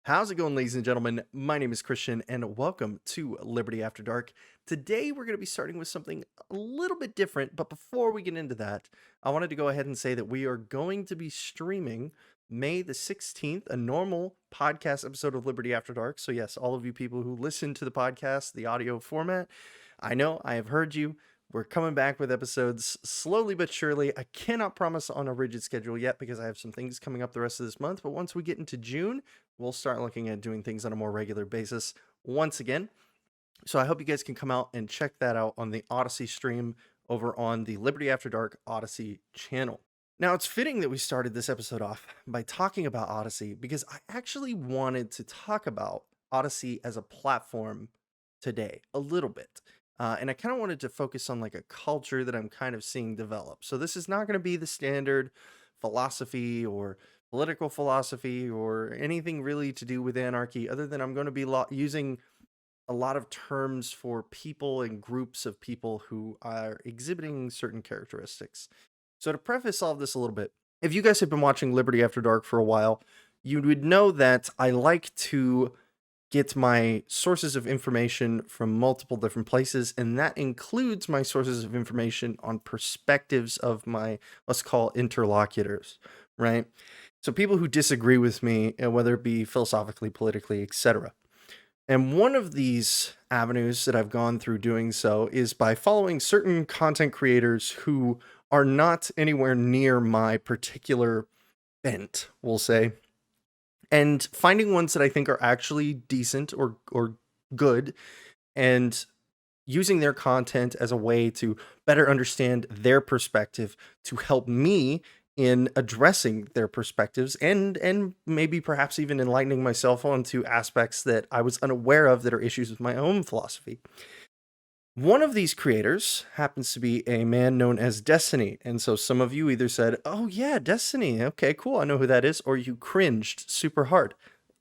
How's it going, ladies and gentlemen? My name is Christian, and welcome to Liberty After Dark. Today, we're going to be starting with something a little bit different, but before we get into that, I wanted to go ahead and say that we are going to be streaming May the 16th, a normal podcast episode of Liberty After Dark. So, yes, all of you people who listen to the podcast, the audio format, I know I have heard you. We're coming back with episodes slowly but surely. I cannot promise on a rigid schedule yet because I have some things coming up the rest of this month, but once we get into June, we'll start looking at doing things on a more regular basis once again. So I hope you guys can come out and check that out on the Odysee stream over on the Liberty After Dark Odysee channel. Now, it's fitting that we started this episode off by talking about Odysee because I actually wanted to talk about Odysee as a platform today a little bit. And I kind of wanted to focus on like a culture that I'm kind of seeing develop. So this is not going to be the standard philosophy or political philosophy or anything really to do with anarchy, other than I'm going to be using a lot of terms for people and groups of people who are exhibiting certain characteristics. So to preface all of this a little bit, if you guys have been watching Liberty After Dark for a while, you would know that I like to get my sources of information from multiple different places, and that includes my sources of information on perspectives of my, let's call, interlocutors, right? So people who disagree with me, whether it be philosophically, politically, etc. And one of these avenues that I've gone through doing so is by following certain content creators who are not anywhere near my particular bent, we'll say, and finding ones that I think are actually decent or good, and using their content as a way to better understand their perspective to help me in addressing their perspectives and maybe perhaps even enlightening myself onto aspects that I was unaware of that are issues with my own philosophy. One of these creators happens to be a man known as Destiny. And so some of you either said, oh yeah, Destiny. Okay, cool. I know who that is. Or you cringed super hard.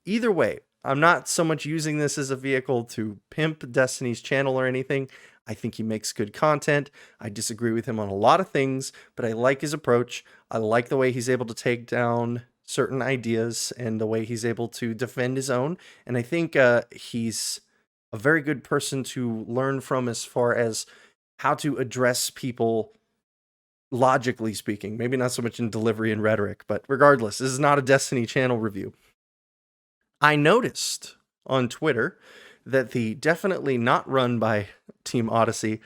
Either way, I'm not so much using this as a vehicle to pimp Destiny's channel or anything. I think he makes good content. I disagree with him on a lot of things, but I like his approach. I like the way he's able to take down certain ideas and the way he's able to defend his own. And I think he's a very good person to learn from as far as how to address people logically speaking. Maybe not so much in delivery and rhetoric, but regardless, this is not a Destiny channel review. I noticed on Twitter that the definitely not run by Team Odysee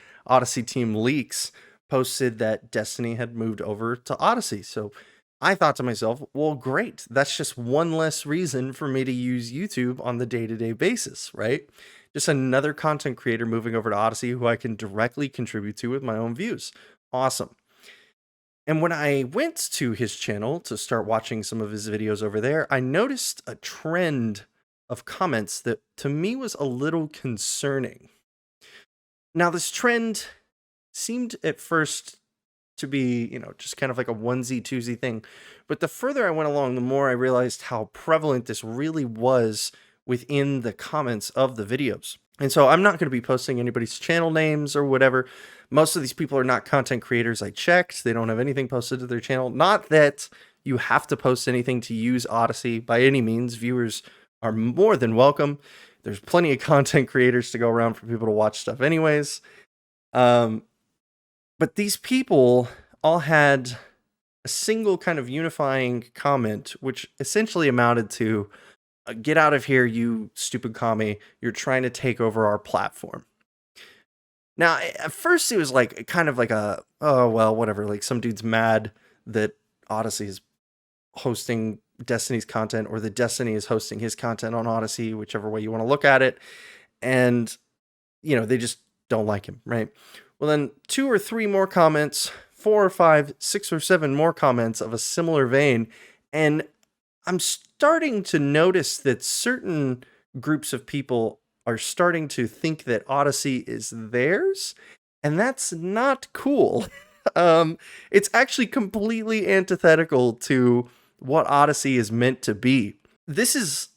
Team Leaks posted that Destiny had moved over to Odysee. So I thought to myself, well, great. That's just one less reason for me to use YouTube on the day-to-day basis, right? Just another content creator moving over to Odysee who I can directly contribute to with my own views. Awesome. And when I went to his channel to start watching some of his videos over there, I noticed a trend of comments that to me was a little concerning. Now, this trend seemed at first to be, just kind of like a onesie-twosie thing. But the further I went along, the more I realized how prevalent this really was within the comments of the videos. And so I'm not going to be posting anybody's channel names or whatever. Most of these people are not content creators. I checked. They don't have anything posted to their channel. Not that you have to post anything to use Odysee by any means. Viewers are more than welcome. There's plenty of content creators to go around for people to watch stuff anyways. But these people all had a single kind of unifying comment, which essentially amounted to, get out of here, you stupid commie. You're trying to take over our platform. Now, at first it was like kind of like a, oh, well, whatever. Like some dude's mad that Odysee is hosting Destiny's content or that Destiny is hosting his content on Odysee, whichever way you want to look at it. And, they just don't like him, right? Well, then 2 or 3 more comments, 4 or 5, 6 or 7 more comments of a similar vein. And I'm starting to notice that certain groups of people are starting to think that Odysee is theirs, and that's not cool. It's actually completely antithetical to what Odysee is meant to be. This is,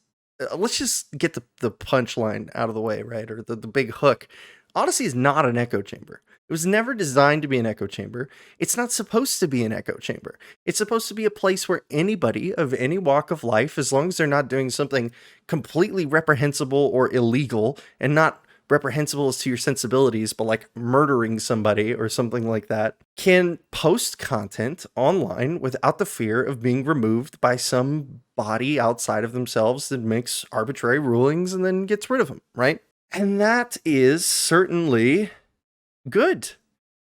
let's just get the punchline out of the way, right? Or the big hook. Odysee is not an echo chamber. It was never designed to be an echo chamber. It's not supposed to be an echo chamber. It's supposed to be a place where anybody of any walk of life, as long as they're not doing something completely reprehensible or illegal, and not reprehensible as to your sensibilities, but like murdering somebody or something like that, can post content online without the fear of being removed by some body outside of themselves that makes arbitrary rulings and then gets rid of them, right? And that is certainly good.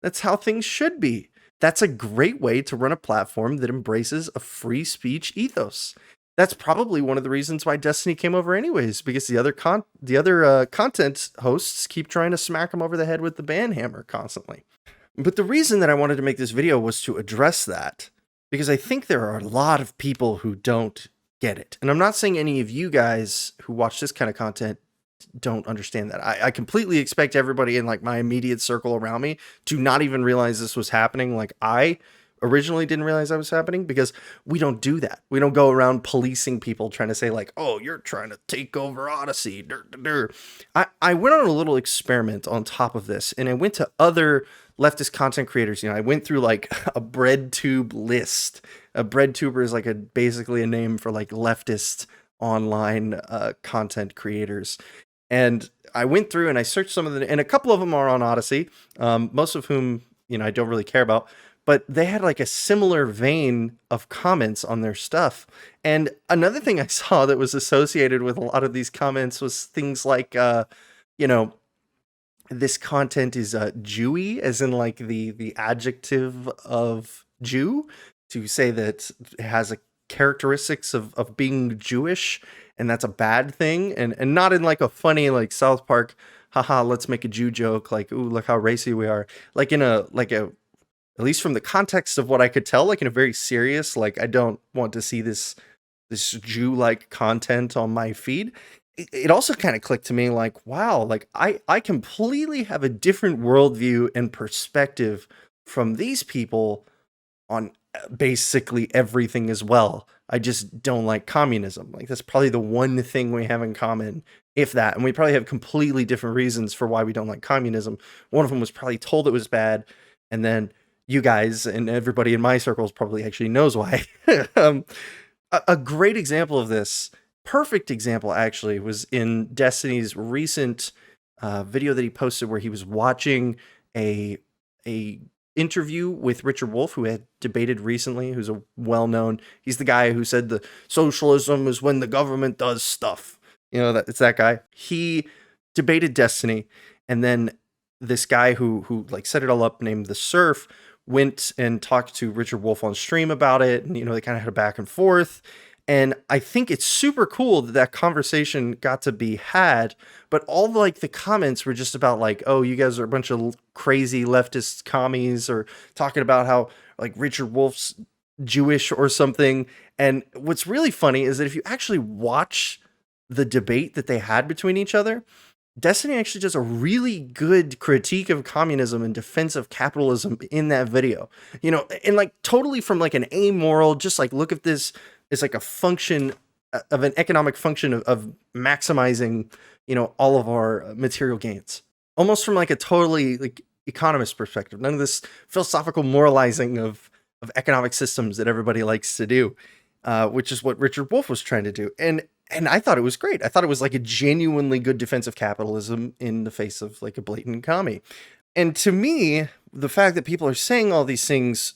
That's how things should be. That's a great way to run a platform that embraces a free speech ethos. That's probably one of the reasons why Destiny came over anyways, because the other content hosts keep trying to smack them over the head with the ban hammer constantly. But the reason that I wanted to make this video was to address that, because I think there are a lot of people who don't get it. And I'm not saying any of you guys who watch this kind of content don't understand that. I completely expect everybody in like my immediate circle around me to not even realize this was happening. Like I originally didn't realize that was happening, because we don't do that. We don't go around policing people trying to say like, oh, you're trying to take over Odysee. I went on a little experiment on top of this, and I went to other leftist content creators. I went through like a bread tube list. A bread tuber is like basically a name for like leftist online content creators. And I went through and I searched some of them, and a couple of them are on Odysee, most of whom, I don't really care about, but they had like a similar vein of comments on their stuff. And another thing I saw that was associated with a lot of these comments was things like, this content is Jewy, as in like the adjective of Jew, to say that it has a characteristics of being Jewish, and that's a bad thing, and not in like a funny like South Park, haha, let's make a Jew joke, like, ooh, look how racy we are, like in a at least from the context of what I could tell, like in a very serious, like, I don't want to see this Jew like content on my feed. It also kind of clicked to me like, wow, like I completely have a different worldview and perspective from these people on basically everything as well. I just don't like communism. Like that's probably the one thing we have in common, if that. And we probably have completely different reasons for why we don't like communism. One of them was probably told it was bad, and then you guys and everybody in my circles probably actually knows why. A great example of this, perfect example actually, was in Destiny's recent video that he posted where he was watching a interview with Richard Wolff, who had debated recently, who's a well-known, he's the guy who said the socialism is when the government does stuff. It's that guy. He debated Destiny, and then this guy who like set it all up, named the Surf, went and talked to Richard Wolff on stream about it, and they kind of had a back and forth. And I think it's super cool that conversation got to be had, but all like the comments were just about like, oh, you guys are a bunch of crazy leftist commies, or talking about how like Richard Wolff's Jewish or something. And what's really funny is that if you actually watch the debate that they had between each other, Destiny actually does a really good critique of communism and defense of capitalism in that video, and like totally from like an amoral, just like, look at this, it's like a function of an economic function of maximizing, all of our material gains, almost from like a totally like economist perspective. None of this philosophical moralizing of economic systems that everybody likes to do, which is what Richard Wolff was trying to do. And I thought it was great. I thought it was like a genuinely good defense of capitalism in the face of like a blatant commie. And to me, the fact that people are saying all these things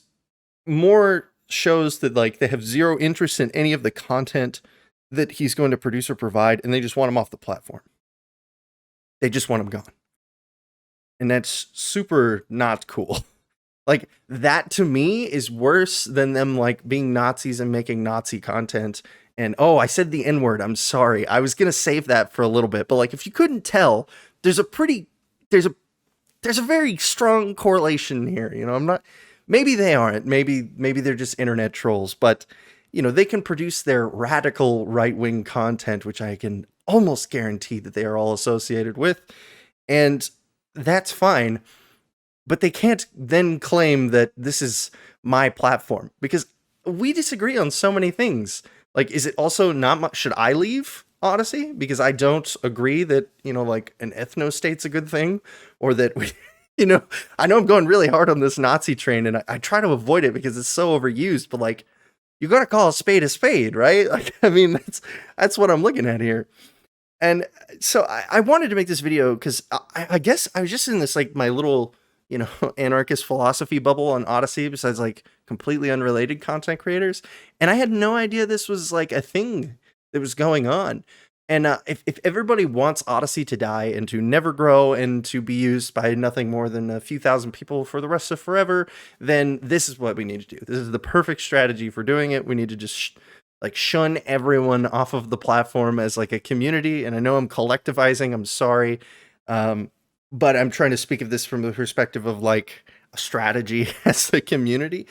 more shows that like they have zero interest in any of the content that he's going to produce or provide, and they just want him off the platform. They just want him gone. And that's super not cool. Like that to me is worse than them like being Nazis and making Nazi content. And oh, I said the N-word, I'm sorry. I was going to save that for a little bit, but like if you couldn't tell, there's a very strong correlation here. I'm not, maybe they aren't, maybe they're just internet trolls, but they can produce their radical right-wing content, which I can almost guarantee that they are all associated with, and that's fine. But they can't then claim that this is my platform, because we disagree on so many things. Like, is it also not much? Should I leave Odysee because I don't agree that, like an ethno state's a good thing, or that You know, I know I'm going really hard on this Nazi train, and I try to avoid it because it's so overused. But like, you gotta call a spade, right? Like, I mean, that's what I'm looking at here. And so I wanted to make this video because I guess I was just in this like my little, you know, anarchist philosophy bubble on Odyssey, besides like completely unrelated content creators. And I had no idea this was like a thing that was going on. And if everybody wants Odyssey to die and to never grow and to be used by nothing more than a few thousand people for the rest of forever, then this is what we need to do. This is the perfect strategy for doing it. We need to just like shun everyone off of the platform as like a community. And I know I'm collectivizing, I'm sorry. Um, but I'm trying to speak of this from the perspective of like a strategy as the community.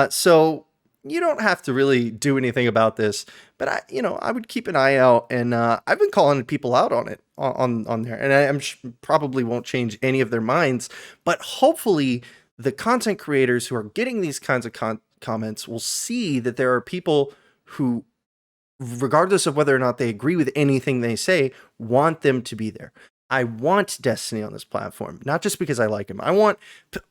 So you don't have to really do anything about this, but I would keep an eye out, and I've been calling people out on it on there, and probably won't change any of their minds, but hopefully the content creators who are getting these kinds of comments will see that there are people who, regardless of whether or not they agree with anything they say, want them to be there. I want Destiny on this platform, not just because I like him. I want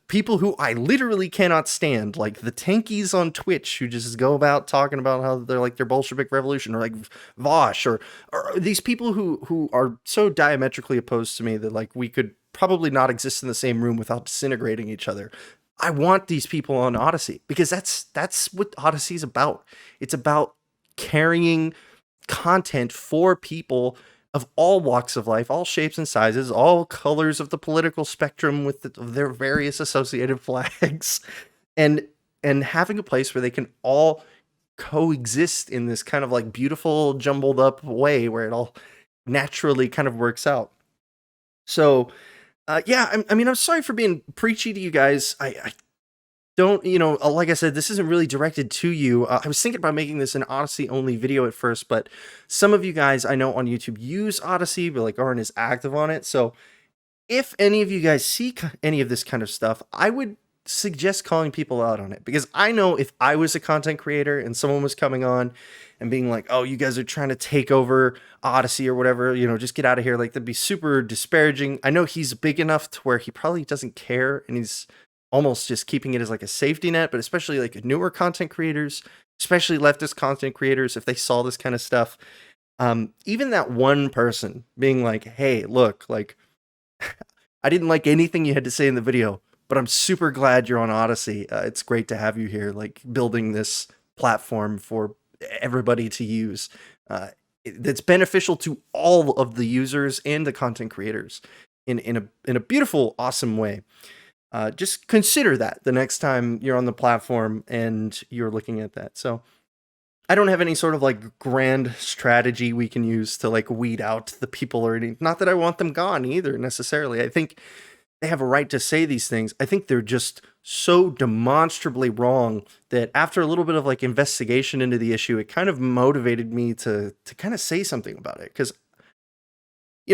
people who I literally cannot stand, like the tankies on Twitch who just go about talking about how they're like their Bolshevik revolution, or like Vosh, or these people who are so diametrically opposed to me that like we could probably not exist in the same room without disintegrating each other. I want these people on Odysee because that's what Odyssey is about. It's about carrying content for people of all walks of life, all shapes and sizes, all colors of the political spectrum with their various associated flags, and having a place where they can all coexist in this kind of like beautiful jumbled up way where it all naturally kind of works out. So yeah, I mean, I'm sorry for being preachy to you guys. I don't, like I said, this isn't really directed to you. I was thinking about making this an Odyssey only video at first, but some of you guys I know on YouTube use Odyssey, but like aren't as active on it. So if any of you guys see any of this kind of stuff, I would suggest calling people out on it, because I know if I was a content creator and someone was coming on and being like, oh, you guys are trying to take over Odyssey or whatever, just get out of here. Like, that'd be super disparaging. I know he's big enough to where he probably doesn't care, and he's almost just keeping it as like a safety net, but especially like newer content creators, especially leftist content creators, if they saw this kind of stuff, even that one person being like, hey, look, like, I didn't like anything you had to say in the video, but I'm super glad you're on Odyssey. It's great to have you here, like building this platform for everybody to use. That's beneficial to all of the users and the content creators in a beautiful, awesome way. Just consider that the next time you're on the platform and you're looking at that. So I don't have any sort of like grand strategy we can use to like weed out the people or anything. Not that I want them gone either necessarily. I think they have a right to say these things. I think they're just so demonstrably wrong that after a little bit of like investigation into the issue, it kind of motivated me to kind of say something about it. Because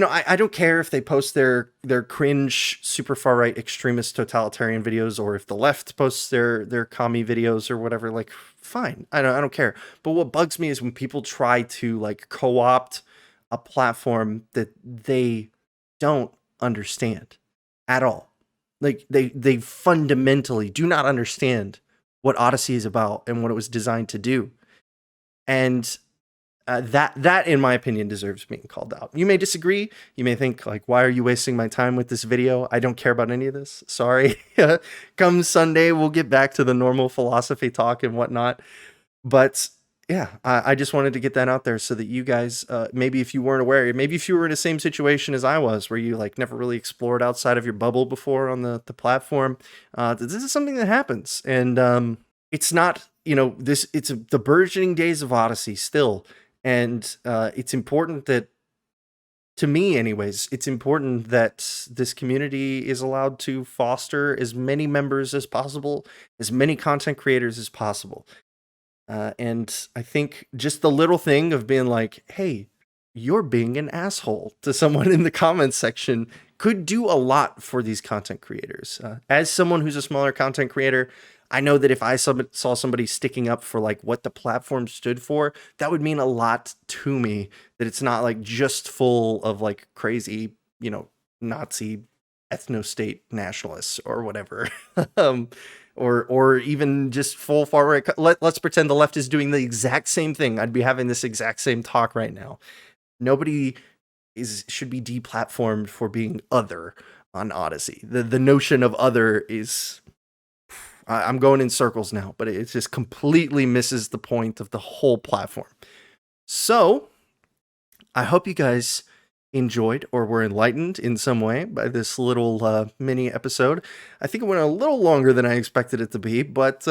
I don't care if they post their cringe, super far right, extremist, totalitarian videos, or if the left posts their commie videos or whatever. Like, fine, I don't care. But what bugs me is when people try to like co-opt a platform that they don't understand at all. Like they fundamentally do not understand what Odyssey is about and what it was designed to do. And that, in my opinion, deserves being called out. You may disagree. You may think, like, why are you wasting my time with this video? I don't care about any of this. Sorry. Come Sunday, we'll get back to the normal philosophy talk and whatnot. But yeah, I just wanted to get that out there so that you guys, maybe if you weren't aware, maybe if you were in the same situation as I was, where you like never really explored outside of your bubble before on the platform, this is something that happens. And it's not, it's the burgeoning days of Odyssey still. And it's important that, to me anyways, it's important that this community is allowed to foster as many members as possible, as many content creators as possible. And I think just the little thing of being like, hey, you're being an asshole to someone in the comments section could do a lot for these content creators. As someone who's a smaller content creator, I know that if I saw somebody sticking up for like what the platform stood for, that would mean a lot to me, that it's not like just full of like crazy, Nazi ethno-state nationalists or whatever. um, or even just full far right. Let's pretend the left is doing the exact same thing. I'd be having this exact same talk right now. Nobody should be deplatformed for being other on Odysee. The notion of other is, I'm going in circles now, but it just completely misses the point of the whole platform. So I hope you guys enjoyed or were enlightened in some way by this little mini episode. I think it went a little longer than I expected it to be, but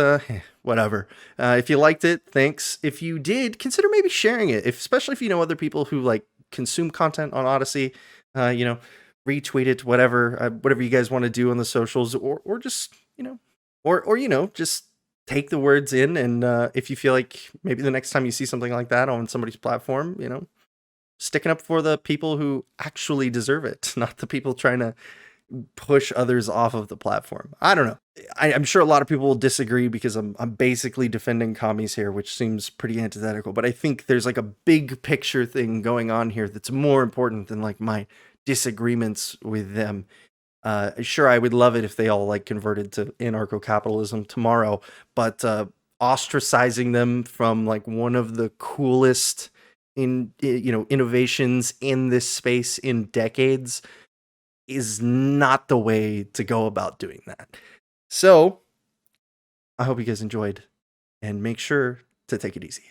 whatever. If you liked it, thanks. If you did, consider maybe sharing it, especially if you know other people who like consume content on Odysee. Retweet it, whatever you guys want to do on the socials, or just just take the words in. And if you feel like maybe the next time you see something like that on somebody's platform, sticking up for the people who actually deserve it, not the people trying to push others off of the platform. I don't know. I'm sure a lot of people will disagree because I'm basically defending commies here, which seems pretty antithetical. But I think there's like a big picture thing going on here that's more important than like my disagreements with them. Sure, I would love it if they all like converted to anarcho-capitalism tomorrow, but ostracizing them from like one of the coolest innovations in this space in decades is not the way to go about doing that. So I hope you guys enjoyed, and make sure to take it easy.